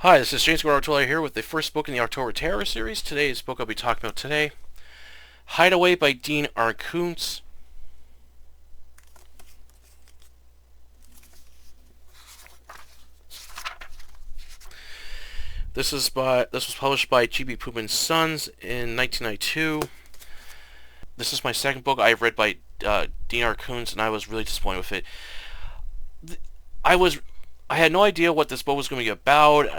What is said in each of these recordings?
Hi, this is James Gordon here with the first book in the October Terror series. Today's book I'll be talking about today, Hideaway by Dean R. Koontz. This was published by G.B. Pooman Sons in 1992. This is my second book I've read by Dean R. Koontz, and I was really disappointed with it. I had no idea what this book was going to be about.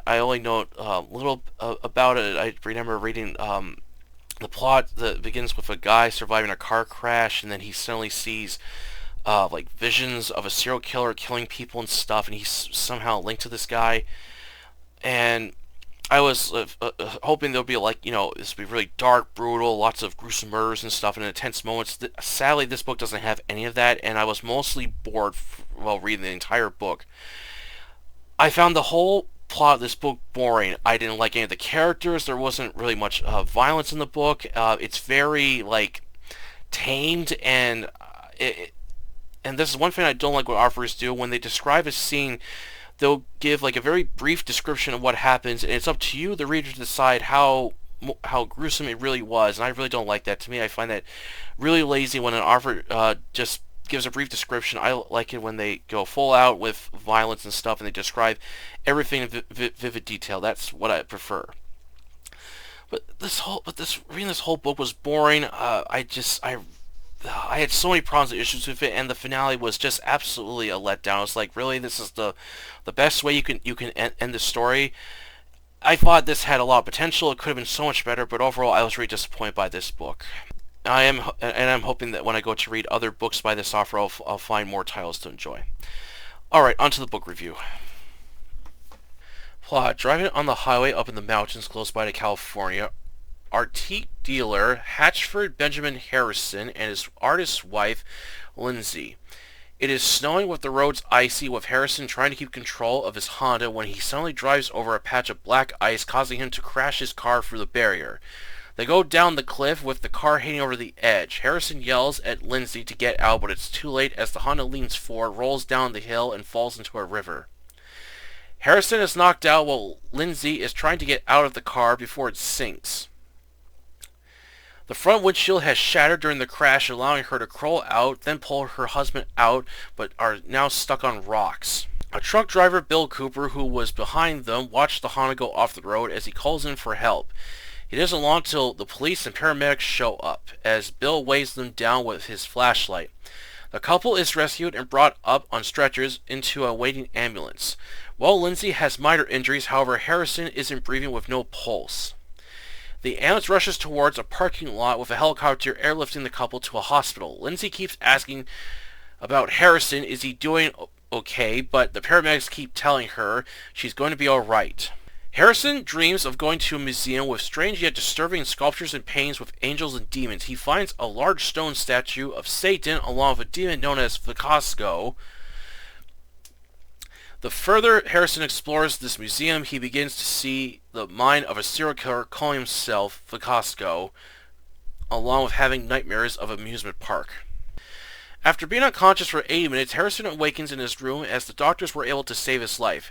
I only know a little about it. I remember reading the plot that begins with a guy surviving a car crash, and then he suddenly sees like visions of a serial killer killing people and stuff, and he's somehow linked to this guy. And I was hoping there'll be this would be really dark, brutal, lots of gruesome murders and stuff, and intense moments. Sadly, this book doesn't have any of that, and I was mostly bored while reading the entire book. I found the whole plot of this book boring. I didn't like any of the characters. There wasn't really much violence in the book. It's very tamed, and and this is one thing I don't like what authors do when they describe a scene. They'll give a very brief description of what happens, and it's up to you, the reader, to decide how gruesome it really was. And I really don't like that. To me, I find that really lazy when an author just gives a brief description. I like it when they go full out with violence and stuff, and they describe everything in vivid detail. That's what I prefer. But reading this whole book was boring. I had so many problems and issues with it, and the finale was just absolutely a letdown. I was like, really, this is the best way you can end the story? I thought this had a lot of potential. It could have been so much better, but overall, I was really disappointed by this book. I'm hoping that when I go to read other books by this author, I'll find more titles to enjoy. Alright, on to the book review. Plot: driving on the highway up in the mountains close by to California, antique dealer Hatchford Benjamin Harrison and his artist wife, Lindsay. It is snowing with the roads icy, with Harrison trying to keep control of his Honda when he suddenly drives over a patch of black ice, causing him to crash his car through the barrier. They go down the cliff with the car hitting over the edge. Harrison yells at Lindsay to get out, but it's too late as the Honda leans forward, rolls down the hill, and falls into a river. Harrison is knocked out while Lindsay is trying to get out of the car before it sinks. The front windshield has shattered during the crash, allowing her to crawl out, then pull her husband out, but are now stuck on rocks. A truck driver, Bill Cooper, who was behind them, watched the Honda go off the road as he calls in for help. It isn't long till the police and paramedics show up, as Bill weighs them down with his flashlight. The couple is rescued and brought up on stretchers into a waiting ambulance. While Lindsay has minor injuries, however, Harrison isn't breathing with no pulse. The ambulance rushes towards a parking lot with a helicopter airlifting the couple to a hospital. Lindsay keeps asking about Harrison, is he doing okay, but the paramedics keep telling her she's going to be alright. Harrison dreams of going to a museum with strange yet disturbing sculptures and paintings with angels and demons. He finds a large stone statue of Satan along with a demon known as Vicasco. The further Harrison explores this museum, he begins to see the mind of a serial killer calling himself Vicasco, along with having nightmares of an amusement park. After being unconscious for 80 minutes, Harrison awakens in his room as the doctors were able to save his life.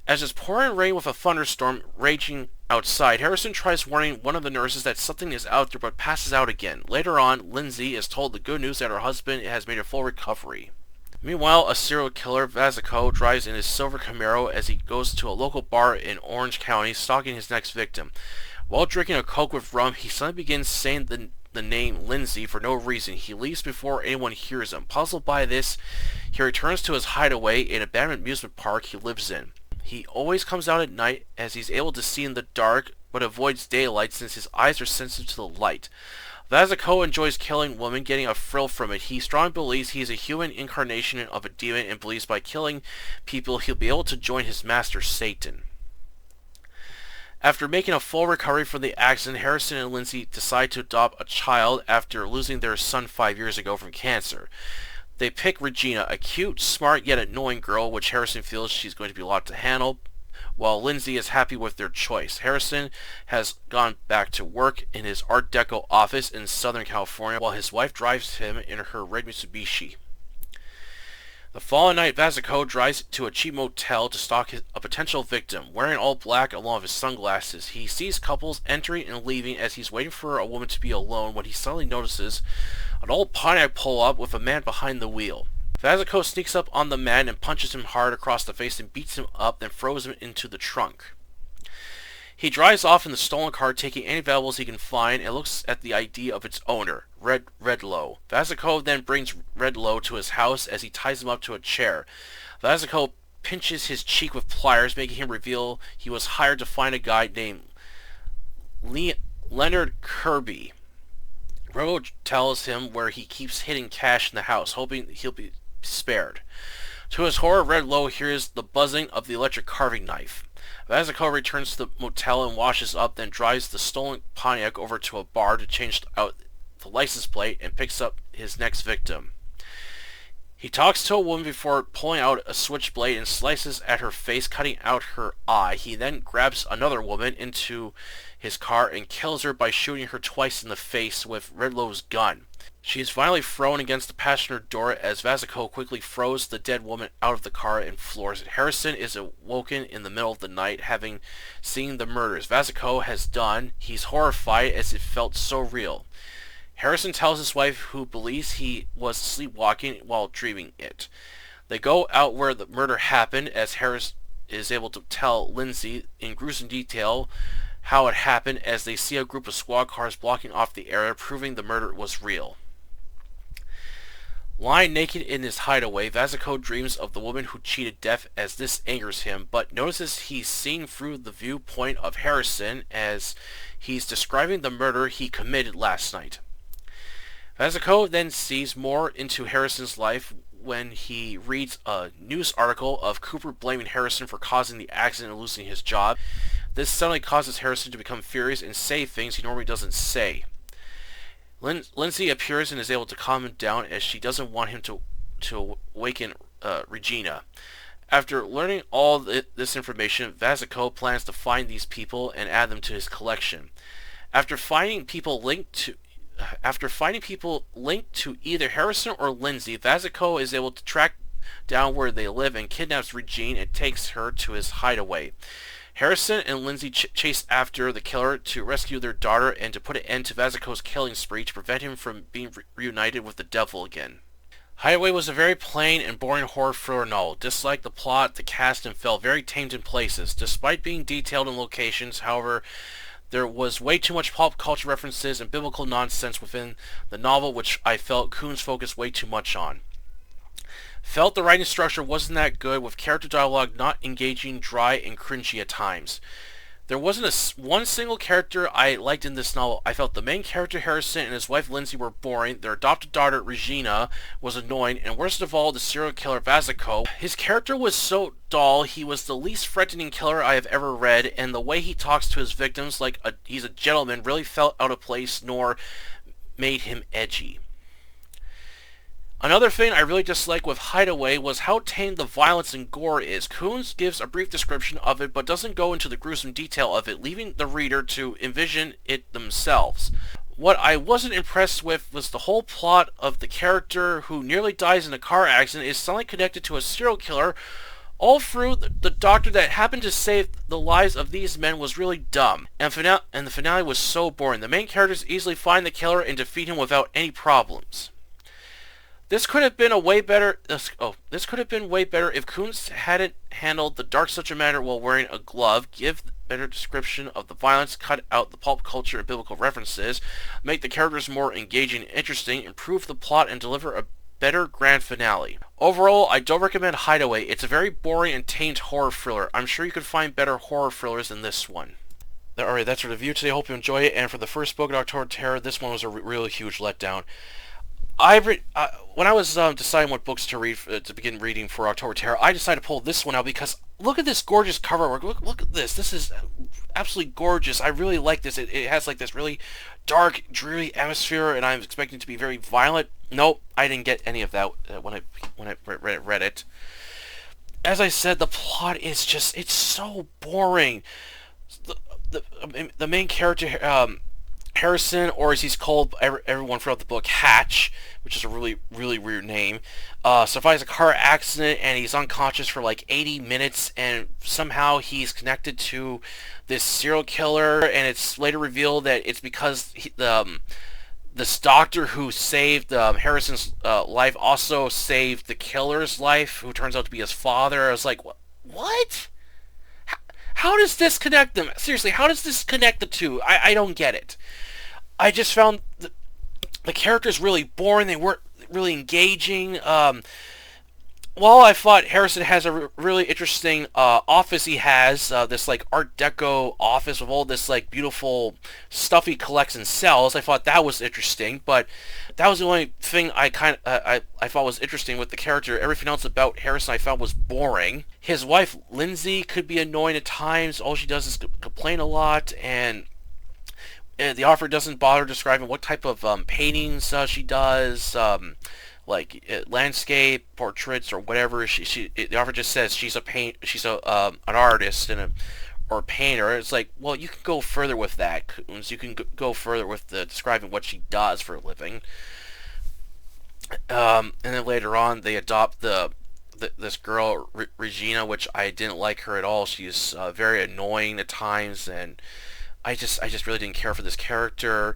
As it's pouring rain with a thunderstorm raging outside, Harrison tries warning one of the nurses that something is out there but passes out again. Later on, Lindsay is told the good news that her husband has made a full recovery. Meanwhile, a serial killer, Vazico, drives in his silver Camaro as he goes to a local bar in Orange County, stalking his next victim. While drinking a Coke with rum, he suddenly begins saying the name Lindsay for no reason. He leaves before anyone hears him. Puzzled by this, he returns to his hideaway, an abandoned amusement park he lives in. He always comes out at night as he's able to see in the dark, but avoids daylight since his eyes are sensitive to the light. Vazico enjoys killing women, getting a thrill from it. He strongly believes he is a human incarnation of a demon and believes by killing people he'll be able to join his master Satan. After making a full recovery from the accident, Harrison and Lindsay decide to adopt a child after losing their son 5 years ago from cancer. They pick Regina, a cute, smart, yet annoying girl, which Harrison feels she's going to be a lot to handle, while Lindsay is happy with their choice. Harrison has gone back to work in his Art Deco office in Southern California, while his wife drives him in her red Mitsubishi. The following night, Vazico drives to a cheap motel to stalk a potential victim. Wearing all black along with his sunglasses, he sees couples entering and leaving as he's waiting for a woman to be alone when he suddenly notices an old Pontiac pull up with a man behind the wheel. Vazico sneaks up on the man and punches him hard across the face and beats him up, then throws him into the trunk. He drives off in the stolen car, taking any valuables he can find, and looks at the ID of its owner, Redlow. Vazico then brings Redlow to his house as he ties him up to a chair. Vazico pinches his cheek with pliers, making him reveal he was hired to find a guy named Leonard Kirby. Redlow tells him where he keeps hidden cash in the house, hoping he'll be spared. To his horror, Redlow hears the buzzing of the electric carving knife. Vazico returns to the motel and washes up, then drives the stolen Pontiac over to a bar to change out the license plate and picks up his next victim. He talks to a woman before pulling out a switchblade and slices at her face, cutting out her eye. He then grabs another woman into his car and kills her by shooting her twice in the face with Redlow's gun. She is finally thrown against the passenger door as Vazico quickly throws the dead woman out of the car and floors it. Harrison is awoken in the middle of the night, having seen the murders Vazico has done. He's horrified as it felt so real. Harrison tells his wife, who believes he was sleepwalking while dreaming it. They go out where the murder happened, as Harris is able to tell Lindsay in gruesome detail how it happened as they see a group of squad cars blocking off the area, proving the murder was real. Lying naked in his hideaway, Vazico dreams of the woman who cheated death as this angers him, but notices he's seeing through the viewpoint of Harrison as he's describing the murder he committed last night. Vazico then sees more into Harrison's life when he reads a news article of Cooper blaming Harrison for causing the accident and losing his job. This suddenly causes Harrison to become furious and say things he normally doesn't say. Lindsay appears and is able to calm him down as she doesn't want him to awaken Regina. After learning all this information, Vazico plans to find these people and add them to his collection. After finding people linked to either Harrison or Lindsay, Vazico is able to track down where they live and kidnaps Regina and takes her to his hideaway. Harrison and Lindsay chase after the killer to rescue their daughter and to put an end to Vazico's killing spree to prevent him from being reunited with the devil again. Hideaway was a very plain and boring horror thriller novel. Disliked the plot, the cast, and felt very tamed in places. Despite being detailed in locations, however, there was way too much pop culture references and biblical nonsense within the novel, which I felt Koontz focused way too much on. Felt the writing structure wasn't that good, with character dialogue not engaging, dry, and cringy at times. There wasn't one single character I liked in this novel. I felt the main character Harrison and his wife Lindsay were boring, their adopted daughter Regina was annoying, and worst of all, the serial killer Vazico. His character was so dull. He was the least threatening killer I have ever read, and the way he talks to his victims like he's a gentleman really felt out of place, nor made him edgy. Another thing I really disliked with Hideaway was how tame the violence and gore is. Koontz gives a brief description of it, but doesn't go into the gruesome detail of it, leaving the reader to envision it themselves. What I wasn't impressed with was the whole plot of the character who nearly dies in a car accident is suddenly connected to a serial killer. All through, the doctor that happened to save the lives of these men was really dumb, and the finale was so boring. The main characters easily find the killer and defeat him without any problems. This could have been way better if Koontz hadn't handled the dark subject matter while wearing a glove, give better description of the violence, cut out the pulp culture and biblical references, make the characters more engaging and interesting, improve the plot, and deliver a better grand finale. Overall, I don't recommend Hideaway. It's a very boring and tamed horror thriller. I'm sure you could find better horror thrillers than this one. Alright, that's our review today. Hope you enjoy it. And for the first book of October Terror, this one was a really huge letdown. When I was deciding what books to read to begin reading for October Terror, I decided to pull this one out because look at this gorgeous cover work. Look at this. This is absolutely gorgeous. I really like this. It has like this really dark, dreary atmosphere, and I'm expecting it to be very violent. Nope, I didn't get any of that when I read it. As I said, the plot is it's so boring. The main character Harrison, or as he's called everyone throughout the book, Hatch, which is a really, really weird name, survives a car accident and he's unconscious for like 80 minutes, and somehow he's connected to this serial killer, and it's later revealed that it's because this doctor who saved Harrison's life also saved the killer's life, who turns out to be his father. I was like, what? How does this connect them? Seriously, how does this connect the two? I don't get it. I just found the characters really boring. They weren't really engaging. While I thought Harrison has a really interesting office, he has this like Art Deco office with all this like beautiful stuff he collects and sells. I thought that was interesting, but that was the only thing I thought was interesting with the character. Everything else about Harrison I found was boring. His wife Lindsay could be annoying at times. All she does is complain a lot, and the author doesn't bother describing what type of paintings she does. Like landscape portraits or whatever. The author just says she's an artist or a painter. It's like, well, you can go further with that, Koontz. You can go further with describing what she does for a living. And then later on, they adopt this girl Regina, which I didn't like her at all. She's very annoying at times, and I just really didn't care for this character.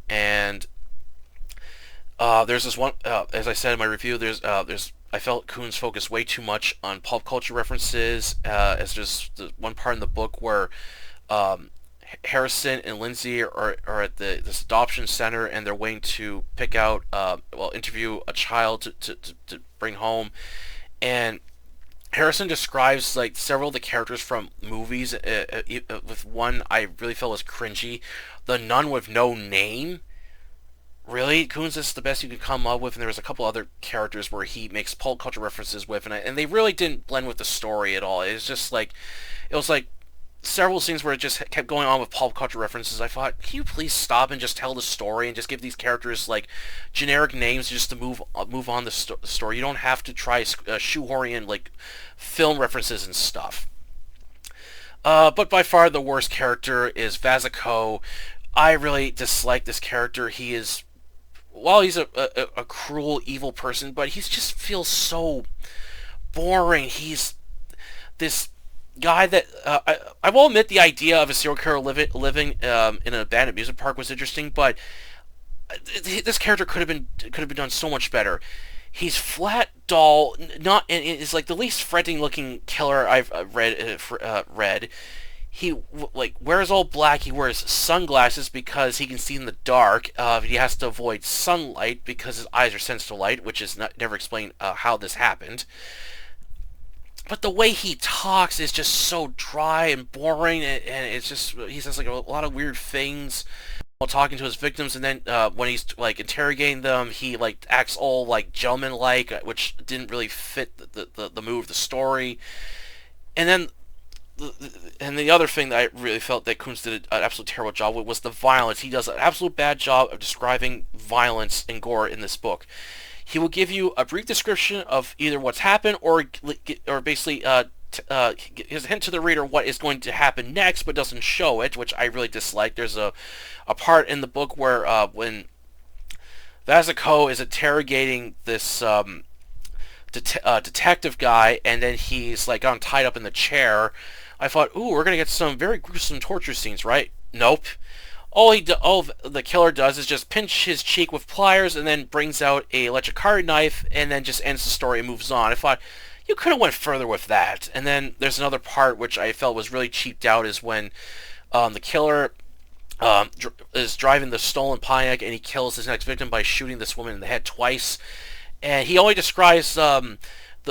And there's this one, as I said in my review, I felt Koontz focused way too much on pulp culture references, as there's one part in the book where Harrison and Lindsay are at this adoption center, and they're waiting to pick out, interview a child to bring home, and Harrison describes like several of the characters from movies, with one I really felt was cringy, the nun with no name. Really? Koontz, this is the best you could come up with? And there was a couple other characters where he makes pulp culture references with, and they really didn't blend with the story at all. It was like several scenes where it just kept going on with pulp culture references. I thought, can you please stop and just tell the story and just give these characters like generic names just to move on the story? You don't have to try shoehorning in like film references and stuff. But by far the worst character is Vazico. I really dislike this character. He is, while he's a cruel, evil person, but he just feels so boring. He's this guy that I will admit the idea of a serial killer living in an abandoned amusement park was interesting, but this character could have been done so much better. He's flat, dull, not, and is like the least threatening looking killer I've read. He like wears all black. He wears sunglasses because he can see in the dark. He has to avoid sunlight because his eyes are sensitive to light, which is never explained how this happened. But the way he talks is just so dry and boring, and it's just, he says like a lot of weird things while talking to his victims, and then when he's like interrogating them, he like acts all like gentleman-like, which didn't really fit the mood of the story. And then the other thing that I really felt that Koontz did an absolutely terrible job with was the violence. He does an absolute bad job of describing violence and gore in this book. He will give you a brief description of either what's happened or basically his hint to the reader what is going to happen next, but doesn't show it, which I really dislike. There's a part in the book where when Vazico is interrogating this detective guy, and then he's like tied up in the chair. I thought, ooh, we're gonna get some very gruesome torture scenes, right? Nope. All the killer does is just pinch his cheek with pliers, and then brings out a electric knife, and then just ends the story and moves on. I thought, you could have went further with that. And then there's another part which I felt was really cheaped out, is when the killer is driving the stolen Pontiac, and he kills his next victim by shooting this woman in the head twice. And he only describes the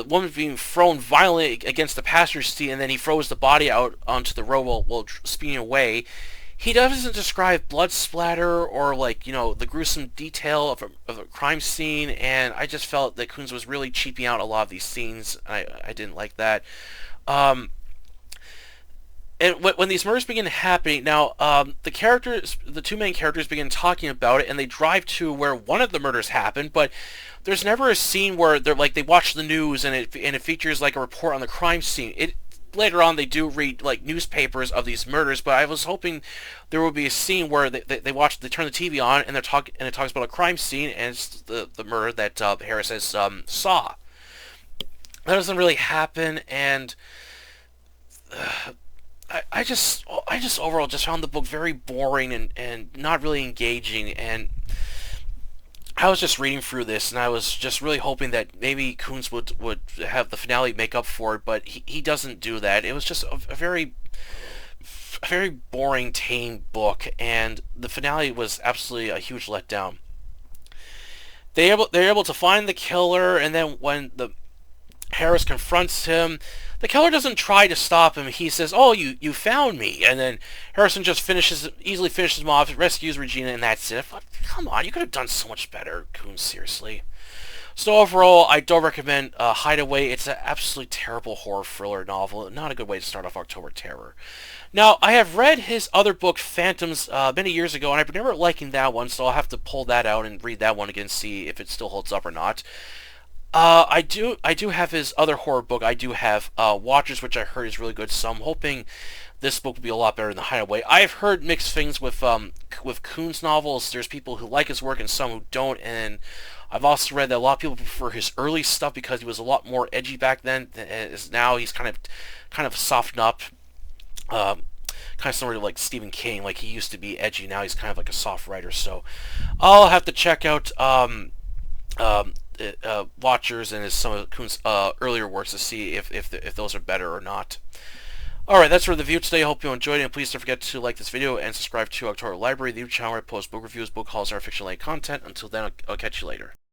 woman being thrown violently against the passenger seat, and then he throws the body out onto the road while speeding away. He doesn't describe blood splatter or the gruesome detail of a crime scene, and I just felt that Koontz was really cheaping out a lot of these scenes. I didn't like that. And when these murders begin happening, now the two main characters begin talking about it, and they drive to where one of the murders happened, but there's never a scene where they watch the news and it features like a report on the crime scene. later on they do read like newspapers of these murders, but I was hoping there would be a scene where they turn the TV on and it talks about a crime scene and it's the murder that Harris says saw. That doesn't really happen, and I just overall just found the book very boring and not really engaging, and I was just reading through this, and I was just really hoping that maybe Koontz would have the finale make up for it, but he doesn't do that. It was just a very boring, tame book, and the finale was absolutely a huge letdown. They're able to find the killer, and then when the Harris confronts him, the killer doesn't try to stop him. He says, "Oh, you found me," and then Harrison just easily finishes him off, rescues Regina, and that's it. Come on, you could have done so much better, Koontz, seriously. So overall, I don't recommend Hideaway. It's an absolutely terrible horror thriller novel. Not a good way to start off October Terror. Now, I have read his other book, Phantoms, many years ago, and I've never liking that one, so I'll have to pull that out and read that one again, see if it still holds up or not. I do have his other horror book. I do have Watchers, which I heard is really good, so I'm hoping this book will be a lot better than Hideaway. I've heard mixed things with Koontz novels. There's people who like his work and some who don't, and I've also read that a lot of people prefer his early stuff because he was a lot more edgy back then. As now he's kind of softened up, kind of similar to like Stephen King. Like he used to be edgy, now he's kind of like a soft writer. So I'll have to check out Watchers and some of Koontz earlier works to see if those are better or not. Alright, that's for the review today. I hope you enjoyed it, and please don't forget to like this video and subscribe to October Library, the new channel where I post book reviews, book hauls, and our fiction-related content. Until then, I'll catch you later.